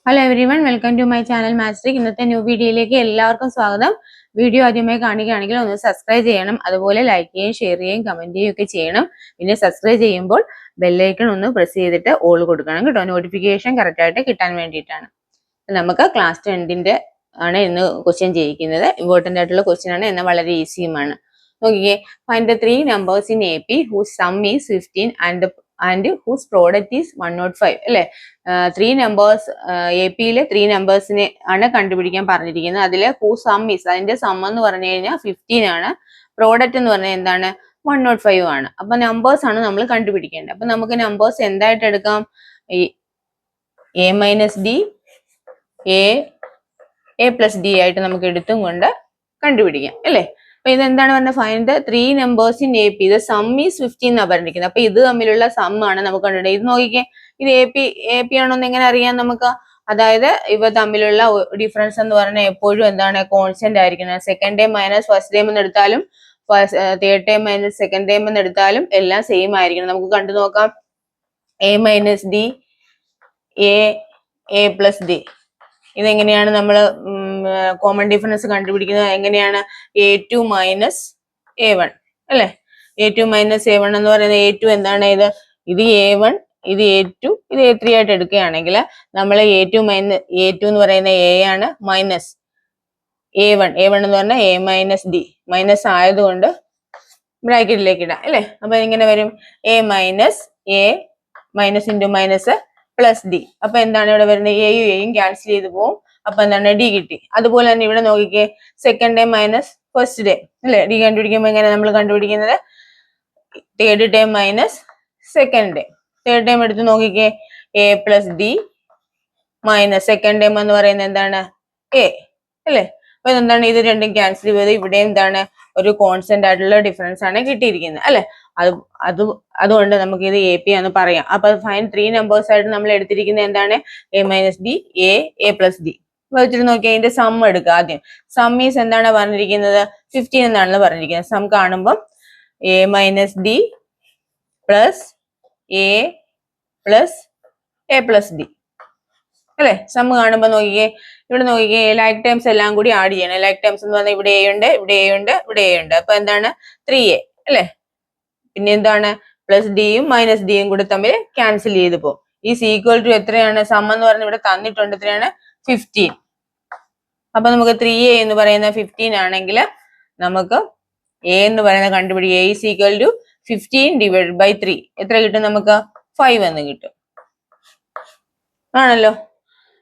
Hello everyone, welcome to my channel maths. ഇന്നത്തെ new വീഡിയോയിലേക്ക് എല്ലാവർക്കും സ്വാഗതം. വീഡിയോ ആദ്യമായി കാണുകയാണെങ്കിൽ ഒന്ന് സബ്സ്ക്രൈബ് ചെയ്യണം, അതുപോലെ ലൈക്ക് ചെയ്യുകയും ഷെയർ ചെയ്യുകയും കമന്റ് ചെയ്യുകയും ഒക്കെ ചെയ്യണം. പിന്നെ സബ്സ്ക്രൈബ് ചെയ്യുമ്പോൾ ബെല്ലൈക്കൺ ഒന്ന് പ്രസ് ചെയ്തിട്ട് ഓൾ കൊടുക്കണം കേട്ടോ, നോട്ടിഫിക്കേഷൻ കറക്റ്റ് ആയിട്ട് കിട്ടാൻ വേണ്ടിയിട്ടാണ്. നമുക്ക് ക്ലാസ് 10ന്റെ ആണ് ഇന്ന് ക്വസ്റ്റ്യൻ ചെയ്യിക്കുന്നത്. ഇമ്പോർട്ടന്റ് ആയിട്ടുള്ള ക്വസ്റ്റ്യൻ ആണ്, എന്നാൽ വളരെ ഈസിയുമാണ്. നോക്കിക്കേ, find the 3 numbers in AP whose sum is 15 and whose product is 105. അല്ലെ, 3 numbers AP യിലെ 3 നമ്പേഴ്സിനെ ആണ് കണ്ടുപിടിക്കാൻ പറഞ്ഞിരിക്കുന്നത്. അതിലെ whose sum is, അതിന്റെ സം എന്ന് പറഞ്ഞു കഴിഞ്ഞാൽ 15 ആണ്, പ്രോഡക്റ്റ് എന്ന് പറഞ്ഞാൽ എന്താണ് 105 ആണ്. അപ്പൊ നമ്പേഴ്സ് ആണ് നമ്മൾ കണ്ടുപിടിക്കേണ്ടത്. അപ്പൊ നമുക്ക് നമ്പേഴ്സ് എന്തായിട്ട് എടുക്കാം? a minus D, a plus D ആയിട്ട് നമുക്ക് എടുത്തും കൊണ്ട് കണ്ടുപിടിക്കാം അല്ലേ. അപ്പൊ ഇതെന്താണ് പറഞ്ഞത്? Find the 3 numbers in AP. ഇത് സം ഈസ് 15 എന്നാ പറഞ്ഞിരിക്കുന്നത്. അപ്പൊ ഇത് തമ്മിലുള്ള സം ആണ് നമുക്ക് കണ്ടുപിടിക്കുക. ഇത് നോക്കിക്കേ, ഇത് എ പി ആണോ എന്ന് എങ്ങനെ അറിയാം നമുക്ക്? അതായത് ഇവ തമ്മിലുള്ള ഡിഫറൻസ് എന്ന് പറഞ്ഞാൽ എപ്പോഴും എന്താണ്? കോൺസ്റ്റന്റ് ആയിരിക്കണം. Second time minus first time എന്ന് എടുത്താലും third time minus second time എന്ന് എടുത്താലും എല്ലാം സെയിം ആയിരിക്കണം. നമുക്ക് കണ്ടു നോക്കാം. a minus D, A plus D. ഇതെങ്ങനെയാണ് നമ്മൾ കോമൺ ഡിഫറൻസ് കണ്ടുപിടിക്കുന്നത്? എങ്ങനെയാണ്? a2 മൈനസ് a1 അല്ലെ. a2 മൈനസ് a1 എന്ന് പറയുന്നത് a2 എന്താണ്? ഇത് a1, ഇത് a2, ഇത് a3 ആയിട്ട് എടുക്കുകയാണെങ്കിൽ നമ്മൾ a2 എന്ന് പറയുന്ന a ആണ്, മൈനസ് a1 എന്ന് പറഞ്ഞാൽ a മൈനസ് ഡി, മൈനസ് ആയതുകൊണ്ട് ബ്രാക്കറ്റിലേക്ക് ഇടാം അല്ലെ. അപ്പൊ ഇങ്ങനെ വരും a minus into minus plus D. അപ്പൊ എന്താണ് ഇവിടെ വരുന്നത്? എയും ക്യാൻസൽ ചെയ്ത് പോവും. അപ്പൊ എന്താണ്? ഡി കിട്ടി. അതുപോലെ തന്നെ ഇവിടെ നോക്കിക്കേ, second time minus first time അല്ലെ. ഡി കണ്ടുപിടിക്കുമ്പോൾ എങ്ങനെ നമ്മൾ കണ്ടുപിടിക്കുന്നത്? Third time minus second time. Third time എടുത്ത് നോക്കിക്കേ, A plus D minus second time എന്ന് പറയുന്നത് എന്താണ്? എ അല്ലെ. അപ്പൊ എന്താണ്? ഇത് രണ്ടും ക്യാൻസൽ ചെയ്ത് ഇവിടെ എന്താണ്? ഒരു കോൺസ്റ്റന്റ് ആയിട്ടുള്ള ഡിഫറൻസ് ആണ് കിട്ടിയിരിക്കുന്നത് അല്ലെ. അതുകൊണ്ട് നമുക്ക് ഇത് എ പി എന്ന് പറയാം. അപ്പൊ ഫൈൻ 3 നമ്പേഴ്സ് ആയിട്ട് നമ്മൾ എടുത്തിരിക്കുന്നത് എന്താണ്? A minus D, A plus D. വെച്ചിട്ട് നോക്കിയാൽ ഇതിന്റെ സം എടുക്കുക. ആദ്യം സം ഈസ് എന്താണ് പറഞ്ഞിരിക്കുന്നത്? 15 എന്നാണല്ലോ പറഞ്ഞിരിക്കുന്നത്. സം കാണുമ്പം A minus D plus A plus D അല്ലെ. സം കാണുമ്പോ നോക്കിക്കേ, ഇവിടെ നോക്കിക്കേ, ലൈക്ക് ടൈംസ് എല്ലാം കൂടി ആഡ് ചെയ്യണം. ലൈക്ക് ടൈംസ് എന്ന് പറഞ്ഞാൽ ഇവിടെ എ ഉണ്ട്, ഇവിടെ എ ഉണ്ട്, ഇവിടെ എ ഉണ്ട്. അപ്പൊ എന്താണ്? 3a അല്ലെ. പിന്നെ എന്താണ്? പ്ലസ് ഡിയും മൈനസ് ഡിയും കൂടെ തമ്മിൽ ക്യാൻസൽ ചെയ്ത് പോകും. ഈ ഈക്വൽ ടു എത്രയാണ്? സം എന്ന് പറഞ്ഞ് ഇവിടെ തന്നിട്ടുണ്ട്. എത്രയാണ്? 15. അപ്പൊ നമുക്ക് 3a എന്ന് പറയുന്ന 15 ആണെങ്കിൽ നമുക്ക് a എന്ന് പറയുന്ന കണ്ടുപിടിക്കുക. a is equal to 15 divided by 3. എത്ര കിട്ടും നമുക്ക്? 5 എന്ന് കിട്ടും ആണല്ലോ.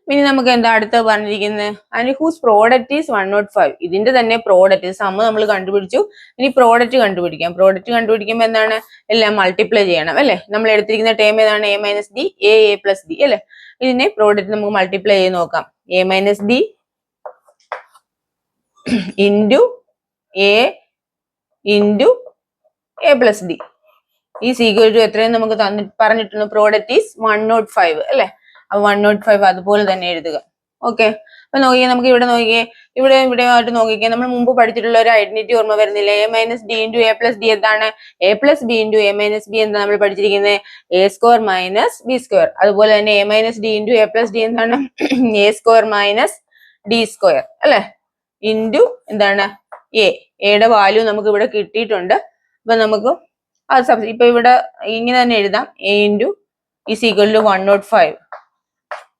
ഇനി നമുക്ക് എന്താ അടുത്ത പറഞ്ഞിരിക്കുന്നത്? And whose product is 105. ഇതിന്റെ തന്നെ പ്രോഡക്റ്റ് സം നമ്മൾ കണ്ടുപിടിച്ചു. ഇനി പ്രോഡക്റ്റ് കണ്ടുപിടിക്കാം. പ്രോഡക്റ്റ് കണ്ടുപിടിക്കുമ്പോൾ എന്താണ്? എല്ലാം മൾട്ടിപ്ലൈ ചെയ്യണം അല്ലെ. നമ്മൾ എടുത്തിരിക്കുന്ന ടേം ഏതാണ്? A minus D, A plus D അല്ലെ. ഇതിനെ പ്രോഡക്റ്റ് നമുക്ക് മൾട്ടിപ്ലൈ ചെയ്ത് നോക്കാം. A minus D into A plus D is equal to എത്രയും നമുക്ക് പറഞ്ഞിട്ടുണ്ട്? പ്രോഡക്റ്റ് ഈസ് 105 അല്ലെ. അപ്പൊ 105 അതുപോലെ തന്നെ എഴുതുക. ഓക്കെ. അപ്പൊ നോക്കിയേ, നമുക്ക് ഇവിടെ നോക്കിയേ, ഇവിടെ ആയിട്ട് നോക്കിക്കേ, നമ്മൾ മുമ്പ് പഠിച്ചിട്ടുള്ള ഒരു ഐഡന്റിറ്റി ഓർമ്മ വരുന്നില്ല? A minus D into A plus D എന്താണ്? A plus B into A minus B എന്താ നമ്മൾ പഠിച്ചിരിക്കുന്നത്? A square minus B square. അതുപോലെ തന്നെ A minus D into A plus D എന്താണ്? A square minus D square അല്ലെ. Into എന്താണ്? എയുടെ വാല്യൂ നമുക്ക് ഇവിടെ കിട്ടിയിട്ടുണ്ട്. അപ്പൊ നമുക്ക് ഇപ്പൊ ഇവിടെ ഇങ്ങനെ തന്നെ എഴുതാം. A into is equal to 105.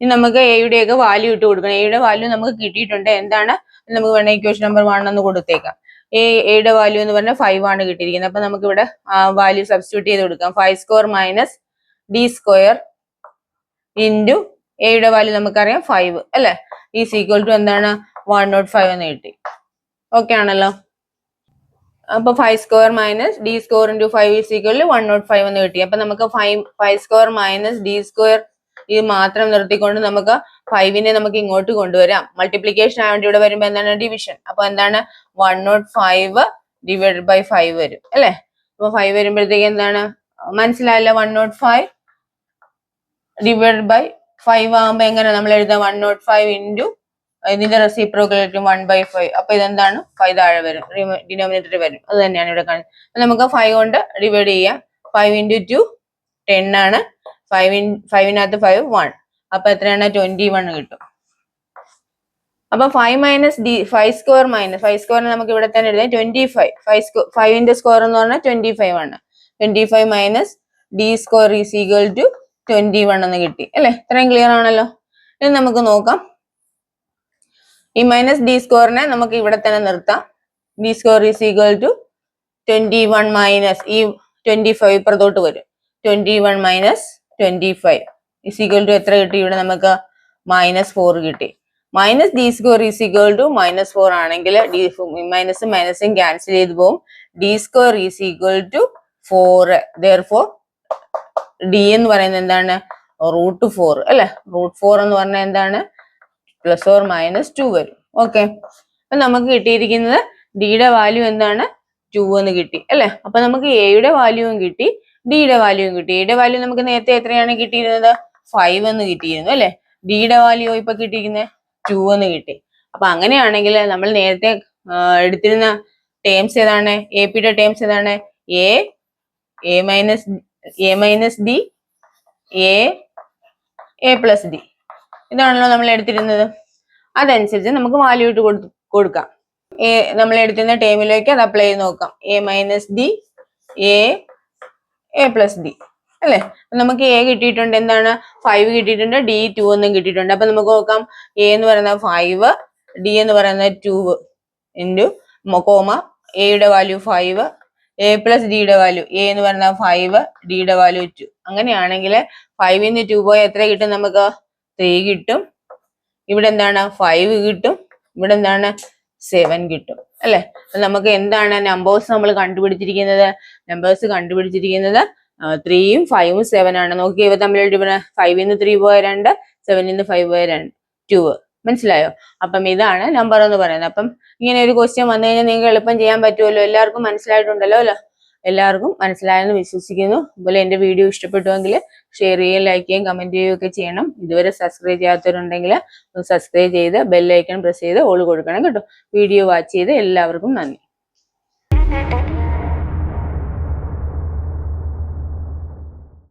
ഇനി നമുക്ക് എയുടെയൊക്കെ വാല്യൂ ഇട്ട് കൊടുക്കണം. എയുടെ വാല്യൂ നമുക്ക് കിട്ടിയിട്ടുണ്ട്. എന്താണ്? നമുക്ക് വേണമെങ്കിൽ ഇക്വേഷൻ നമ്പർ 1 എന്ന് കൊടുത്തേക്കാം. എയുടെ വാല്യൂ എന്ന് പറഞ്ഞാൽ 5 ആണ് കിട്ടിയിരിക്കുന്നത്. അപ്പൊ നമുക്ക് ഇവിടെ വാല്യൂ സബ്സ്റ്റിറ്റ്യൂട്ട് ചെയ്ത് കൊടുക്കാം. 5 square minus D square into എയുടെ വാല്യൂ നമുക്കറിയാം 5 അല്ലെ. ഈസ് ഈക്വൽ ടു എന്താണ്? 105 എന്ന് കിട്ടി. ഓക്കെ ആണല്ലോ. അപ്പൊ 5 square minus D square into 5 is equal to 105 എന്ന് കിട്ടി. അപ്പൊ നമുക്ക് 5 സ്ക്വയർ മൈനസ് ഡി സ്ക്വയർ ഇത് മാത്രം നിർത്തിക്കൊണ്ട് നമുക്ക് 5നെ നമുക്ക് ഇങ്ങോട്ട് കൊണ്ടുവരാം. മൾട്ടിപ്ലിക്കേഷൻ ആയതുകൊണ്ട് ഇവിടെ വരുമ്പോ എന്താണ്? ഡിവിഷൻ. അപ്പൊ എന്താണ്? 105 ഡിവൈഡഡ് ബൈ 5 വരും അല്ലെ. അപ്പൊ 5 വരുമ്പോഴത്തേക്ക് എന്താണ്? മനസ്സിലായല്ലോ? 105 ഡിവൈഡഡ് ബൈ 5 ആകുമ്പോ എങ്ങനെ നമ്മൾ എഴുതാം? 105 ഇൻറ്റു ഇതിന്റെ റെസിപ്രോക്കൽ 1/5. അപ്പൊ ഇതെന്താണ്? 5 താഴെ വരും, ഡിനോമിനേറ്റർ വരും. അത് തന്നെയാണ് ഇവിടെ കാണുന്നത്. നമുക്ക് 5 കൊണ്ട് ഡിവൈഡ് ചെയ്യാം. 5 ഇൻറ്റു 2 10 ആണ്. 5 5 1 അപ്പൊ എത്രയാണ് 21 കിട്ടും. അപ്പൊ 5 മൈനസ് ഡി 5 സ്ക്വയർ മൈനസ് 5 സ്ക്വയറിന് നമുക്ക് ഇവിടെ തന്നെ എഴുതാം 25. 5ന്റെ സ്ക്വയർ എന്ന് പറഞ്ഞാൽ 25 ആണ്. 25 minus D square is equal to 21 എന്ന് കിട്ടി അല്ലെ. ഇത്രയും ക്ലിയർ ആണല്ലോ. ഇനി നമുക്ക് നോക്കാം. ഈ മൈനസ് ഡി സ്ക്വയറിനെ നമുക്ക് ഇവിടെ തന്നെ നിർത്താം. D square is equal to 21 minus ഈ 25 ഇപ്പുറത്തോട്ട് വരും. 21 മൈനസ് 25 ഈസ് ഈക്വൽ ടു എത്ര കിട്ടി? ഇവിടെ നമുക്ക് -4 കിട്ടി. Minus D square is equal to -4 ആണെങ്കിൽ മൈനസും മൈനസും ക്യാൻസൽ ചെയ്ത് പോകും. D square is equal to 4. Therefore D എന്ന് പറയുന്നത് എന്താണ്? √4 അല്ലെ. √4 എന്ന് പറഞ്ഞാൽ എന്താണ്? +or-2 വരും. ഓക്കെ, അപ്പൊ നമുക്ക് കിട്ടിയിരിക്കുന്നത് ഡിയുടെ വാല്യൂ എന്താണ്? 2 എന്ന് കിട്ടി അല്ലെ. അപ്പൊ നമുക്ക് എയുടെ വാല്യൂവും കിട്ടി, ഡിയുടെ വാല്യൂവും കിട്ടി. എയുടെ വാല്യൂ നമുക്ക് നേരത്തെ എത്രയാണ് കിട്ടിയിരുന്നത്? 5 എന്ന് കിട്ടിയിരുന്നു അല്ലെ. ഡിയുടെ വാല്യൂ ഇപ്പൊ കിട്ടിയിരിക്കുന്നത് 2 എന്ന് കിട്ടി. അപ്പൊ അങ്ങനെയാണെങ്കിൽ നമ്മൾ നേരത്തെ എടുത്തിരുന്ന ടേംസ് ഏതാണ്? എ പിയുടെ ടേംസ് ഏതാണ്? A minus D, A plus D. ഇതാണല്ലോ നമ്മൾ എടുത്തിരുന്നത്. അതനുസരിച്ച് നമുക്ക് വാല്യൂ ഇട്ട് കൊടുക്കാം. നമ്മൾ എടുത്തിരുന്ന ടേമിലേക്ക് അത് അപ്ലൈ ചെയ്ത് നോക്കാം. A minus D, A plus D അല്ലെ. നമുക്ക് എ കിട്ടിയിട്ടുണ്ട്, എന്താണ്? 5 കിട്ടിയിട്ടുണ്ട്, ഡി 2 എന്നും കിട്ടിയിട്ടുണ്ട്. അപ്പൊ നമുക്ക് നോക്കാം. എ എന്ന് പറയുന്നത് 5, ഡി എന്ന് പറയുന്നത് 2 ഇൻറ്റു കോമ എയുടെ വാല്യൂ 5, എ പ്ലസ് ഡിയുടെ വാല്യൂ എ എന്ന് പറയുന്നത് 5, ഡിയുടെ വാല്യൂ 2. അങ്ങനെയാണെങ്കിൽ 5ന്ന് 2 പോയാൽ എത്ര കിട്ടും? നമുക്ക് 3 കിട്ടും. ഇവിടെ എന്താണ്? 5 കിട്ടും. ഇവിടെ എന്താണ്? 7 കിട്ടും അല്ലെ. നമുക്ക് എന്താണ് നമ്പേഴ്സ് നമ്മൾ കണ്ടുപിടിച്ചിരിക്കുന്നത്? നമ്പേഴ്സ് കണ്ടുപിടിച്ചിരിക്കുന്നത് 3ഉം 5ഉം 7 ആണ്. നോക്കി ഇവ തമ്മിൽ 5ന്ന് 3 പോയ 2, 7ന്ന് 5 പോയ 2. മനസ്സിലായോ? അപ്പം ഇതാണ് നമ്പർ എന്ന് പറയുന്നത്. അപ്പം ഇങ്ങനെ ഒരു ക്വസ്റ്റ്യൻ വന്നു കഴിഞ്ഞാൽ നിങ്ങൾക്ക് എളുപ്പം ചെയ്യാൻ പറ്റുമല്ലോ. എല്ലാവർക്കും മനസ്സിലായിട്ടുണ്ടല്ലോ അല്ലോ. എല്ലാവർക്കും മനസ്സിലായെന്ന് വിശ്വസിക്കുന്നു. അതുപോലെ എന്റെ വീഡിയോ ഇഷ്ടപ്പെട്ടുവെങ്കിൽ ഷെയർ ചെയ്യുകയും ലൈക്ക് ചെയ്യുകയും കമന്റ് ചെയ്യുകയും ഒക്കെ ചെയ്യണം. ഇതുവരെ സബ്സ്ക്രൈബ് ചെയ്യാത്തവരുണ്ടെങ്കിൽ സബ്സ്ക്രൈബ് ചെയ്ത് ബെൽ ഐക്കൺ പ്രസ് ചെയ്ത് ഓൾ കൊടുക്കണം കേട്ടോ. വീഡിയോ വാച്ച് ചെയ്ത് എല്ലാവർക്കും നന്ദി.